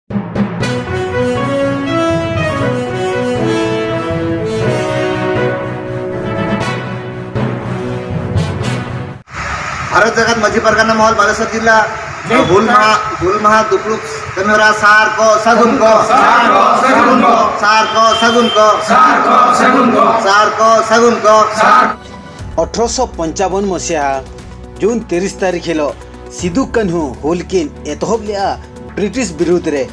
भारत जगत माझी परगना महल बालेश्वर जिला हुल महा दुपलुक कमेरा सार को सगुन को 1855 मसीहा जून 30 तारीख हिलो सिदु कान्हू हुल किन एतहब लिया ब्रिटिश विरुद्ध रे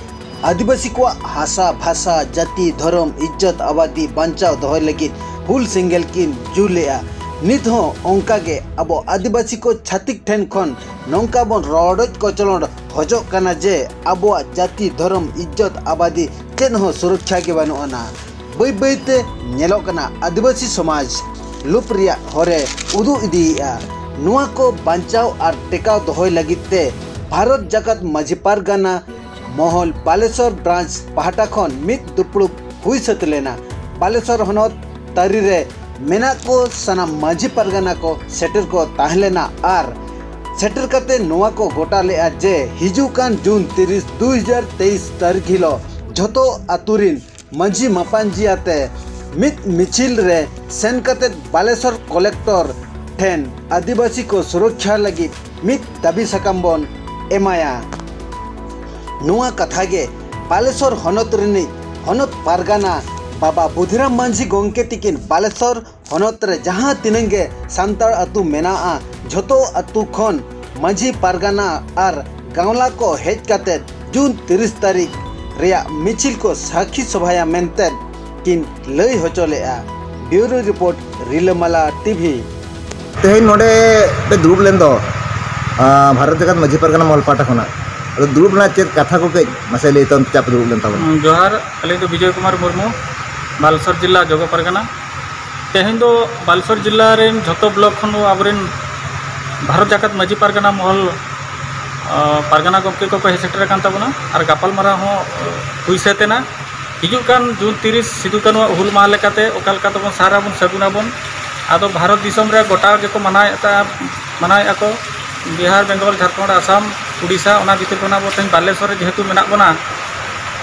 आदिवासी को हासा भाषा जाति धर्म इज्जत आबादी बचाव दहय लगी हुल सिंगल किन जुलिया नित हो अंका के अब आदिवासी को छातिक ठेन खन नौका बन रडज कचलन हजो काना जे अब जाति धर्म इज्जत आबादी चेन हो सुरक्षा के बानुआना बै बैते नेलो कना आदिवासी समाज लुप रिया हरे उदु इदिया नुआ को बचाव और टेकाव दहय लगिते भारत जगत माझी परगना महल बालेश्वर ब्रांच पहाटा खन मित दुपड़ुक हुई सतलेना बालेश्वर हनत तारी रे मेना को सना माझी परगना को सेटर को ताहलेना आर सेटर करते नुआ को गोटा ले जे हिजुकान जून 30 2023 तारीख हिलो झोतो आतुरिन माझी मापांजी आते मित मिचिल रे सेन करते बालेश्वर कलेक्टर ठेन आदिवासी को सुरक्षा लगी मित दाबी सकामबन एमाया नुआ कथा गे बालेश्वर हनत रिनी हनत परगना बाबा बुधिराम मांझी गोंके तिकिन बालेश्वर हनत रे जहाँ तिनंगे सांताड़ अतु मेना झोतो अतु खन माझी परगना और गावला को हेज काते जून 30 तारीख रिया मिचिल को साखी सभाया मेनते किन लय होचोले ब्यूरो रिपोर्ट रिलमाला टीवी तेहन नोडे पे दुरुब लेन दो भारत जगत माझी परगना महल पाटा खना दुरुब ना चेत कथा को कई मसे लेतन चाप दुरुब लेन ताबन जोहार अले तो विजय कुमार मुर्मू बालेश्वर जिला जोग परगना तेहन दो बालेश्वर जिला रे झोतो ब्लॉक खन आबरेन भारत जगत माझी परगना महल परगना गमके को हे सेटर कान ताबना और गापल मारा हो हुई सेतेना हिजु कान जून 30 सिदु कानु हुल माह लेकाते ओकाल का तबन सारा बन सगुना बन आदो भारत दिसम रे गोटा के को मनाय को बिहार बेंगल झारखंड आसाम उड़ीसा ओना भीतर कोना बो तेन बालेश्वर जेहेतु मेना बना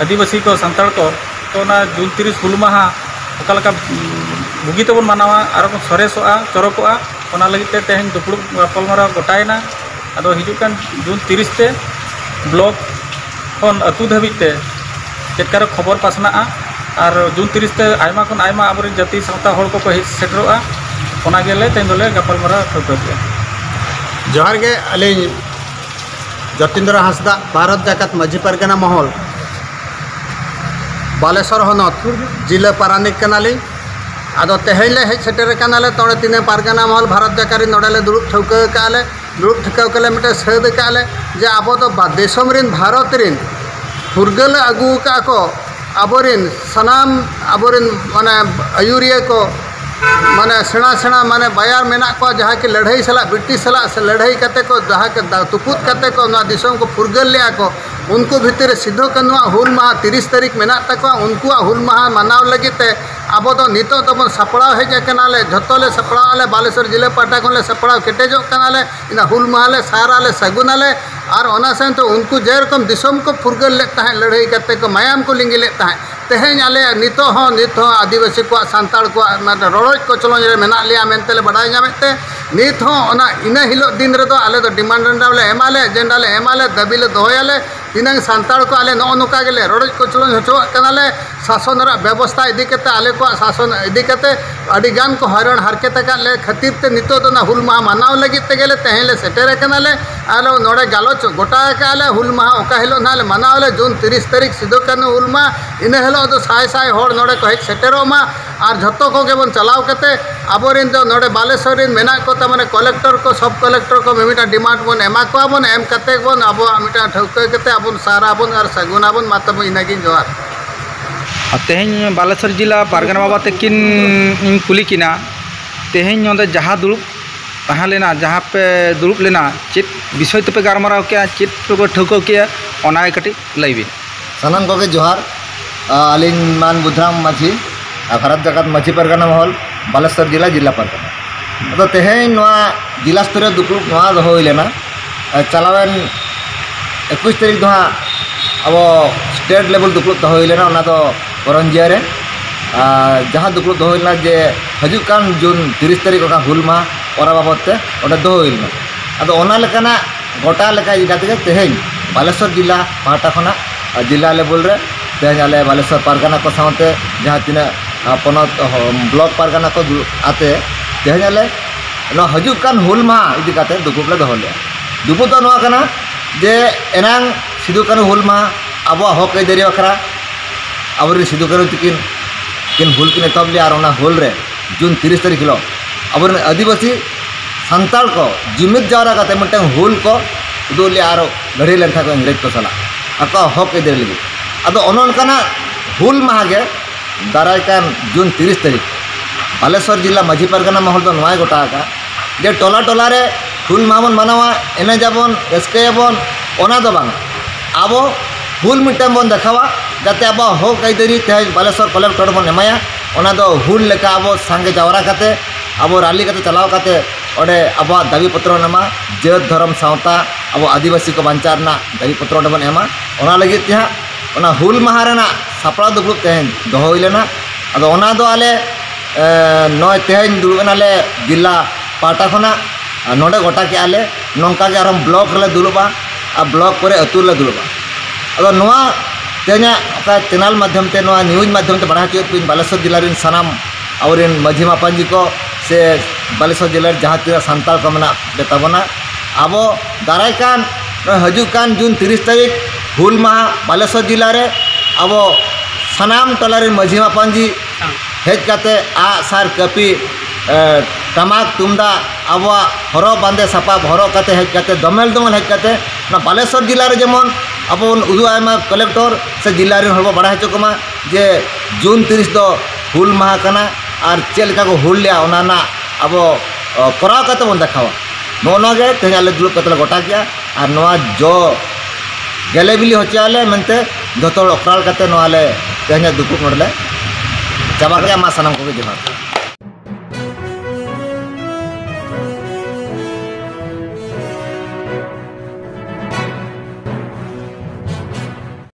आदिवासी को संताल को तो ना जून 30 हुल माह ओकाल का बुगी तबन मनावा और को सरेसोआ चरकोआ ओना लगिते तेहन दुपड़ गपलमारा गोटायना आदो हिजु कान जून 30 ते ब्लॉक खन अतु धाबिते चेतकार खबर पासना और जून 30 ते आयमा खन आयमा आबरे जाति सावता हड़ को सेटरोआ ओना गेले तेन दोले गपलमारा ठोकते जोहार गे अली जतीन्द्र हांसदा भारत जगत माझी परगना महल बालेश्वर हनत जिले पारानिक कनाली आदो तेहले हे सेटर कनाले तोड़े तीन परगना महल भारत जगत नोडले दुरुब ठौकाले मिटे सद काले जे अब तो देशम रिन भारत रिन फुरगल अगू का को आबरिन सनाम आबरिन माने आयुरिया को माने सेना माने बायार मेना को जहाँ के लड़ाई सला ब्रिटिश सला से लड़ाई करते को जहाँ के तुपुत करते को ना दिसों को फुरगल लिया को उनको भीतर सिद्धो कनुआ हुल माह 30 तारीख मेना तक उनको हुल माह मनाव लगिते अब तो नितो तबन सपड़ाव हेजनाले झोतोले सपड़ावले बालेश्वर जिले पाटा को सपड़ाव केटेजो कनाले इना हुल माहले साराले सगुनाले और ओना सेन तो उनको जेरकम दिसों को फुरगल ले ताहे लड़ाई करते को मायाम को लिंगी ले ताहे तेहन आले नित आदिवासी को सांताड़ को रड़ज कचलन मेना लिया मेनते बड़ा नामते नित इन हिलो दिन रेदो आले दो डिमांड ले एमाले एजेंडा ले एमाले दाबी ले दोहयाले तीनंग सांताड़ को आले नौका गेले रड़ज कचलन होचोनाले शासन व्यवस्था इदी कते आले को शासन इदी कते अडिगान को हैरान हरकत ले खातिर ते नितो दो ना हुल माह मनाव लगित ते गेले तेहले सेटेर कनाले आले नोडे गालोच गोटा काले हुल माह ओका हिलो नाले मनावले जून 30 तारीख सिदो कानु हुल माह इन हिलो दो साय साय होड़ नोडे को हेज सेटेरोमा और झोतो को गेबन चलाव कते आबोरिन दो नोडे बालेश्वर रिन मेना को तमाने कलेक्टर को सब कलेक्टर को मिमिटा डिमांड बन एमा को बन एम कते बन अब मिटा ठौका कते अब सारा बन और सगुना बन मातब इनागिन जोहार तेहन बालेश्वर जिला परगना बाबा तकिन कुली किना तेहन जहाँ दुरुब तहाँ लेना जहाँ पे दुरुब लेना चेत विषय पे गारमाराव के चेत पे ठौका के ओना कटी लैबी सनम को जोहार अलिन मान बुधराम माझी भारत जगत माझी परगना महल बालेश्वर जिला परगना तो तेहन जिला स्तरीय दुपुड़ दो लेना चलावेन 21 तारीख दो अब स्टेट लेवल दुपलुब तो होइलेना ओना तो करंजिया रे जहाँ दुपलुब तो होइलेना जे हजुकान जून 30 तारीख का हुल मा ओरा बाबत ते ओडे दो होइलेना अदो ओना लेकाना गोटा लेका इकाते तेहेन बालेश्वर जिला पाटा खना जिला लेवल रे तेहेन आले बालेश्वर पारगाना को साथे जहाँ तीना पनत ब्लॉक पारगाना को आते तेहेन आले नो हजुकान हुल मा इदी काते दुपलुब ले दोहले दुपलुब तो नोआ कना जे एनांग सिदु कानु हुल मा अब हक ऐदारी बखरा अब सिदु कानु तकिन किन हुल किन एतब लिया और हुल रे जून 30 तारीख हिलो अब आदिवासी सान्ताल को जुमिद जावरा काते मिटन हुल को उदु लिया और लड़ी लेन था को इंग्रेज को सला आको हक ऐदारी लगी अदो ओनोनकाना हुल माह गे दाराय कान जून 30 तारीख बालेश्वर जिला माझी पारगाना महल दो नोय गोटा का जे टोला टोला रे हुल माबन मानावा एने जाबन एसकेबन ओना दो बांग अब हुल मिटन बन देखावा जाते अब हक ऐदारी तेज बालेश्वर कलेक्टर बन एमाया ओना दो हुल लेका अब सांगे जावरा काते अब राली काते चलाव काते ओडे अब दाबी पत्र नमा जेत धर्म सावता अब आदिवासी को बांचार ना दाबी पत्र बन एमा ओना लगी तिहा ओना हुल महाराना सापड़ा दुपलुब तेहन दोहइलेना अदो ओना दो आले नय तेहन दुलुबनाले जिला पाटा खना नोडे गोटा के आले नौका के आरम ब्लॉक रे दुलुबा आ ब्लॉक पर अतुर ले दुलुबा अदो नोआ तेना का चैनल माध्यम ते नोआ न्यूज माध्यम ते बढ़ा चुत बालेश्वर जिला रिन सनाम और इन माझी मापांजी को से बालेश्वर जिला जहाँ तीरा सान्ताल को मना बेताबना अब दारायकान हजुकान जून 30 तारीख हुल माह बालेश्वर जिला रे अब सनाम टोला रिन माझी मापांजी हेज काते आ सार कपी टमाक तुमदा अब हरो बांधे सापा हरो काते हेज काते दमेल दमेल हेज काते ना बालेश्वर जिला रे जेमन अब उदू आयमा कलेक्टर से जिला रे हर बड़ा चुकमा जे जून 30 दो हुल माह कना और चेलका को हुल लिया ओना अब कराव काते बन देखावा नोना गे तेज आले दुलुब काते गोटा किया और नोआ जो गेले बिली होचाले मनते जतो अकराल काते नोआले तेज दुपुक नोडले चाबा के मा सनम को जोहार।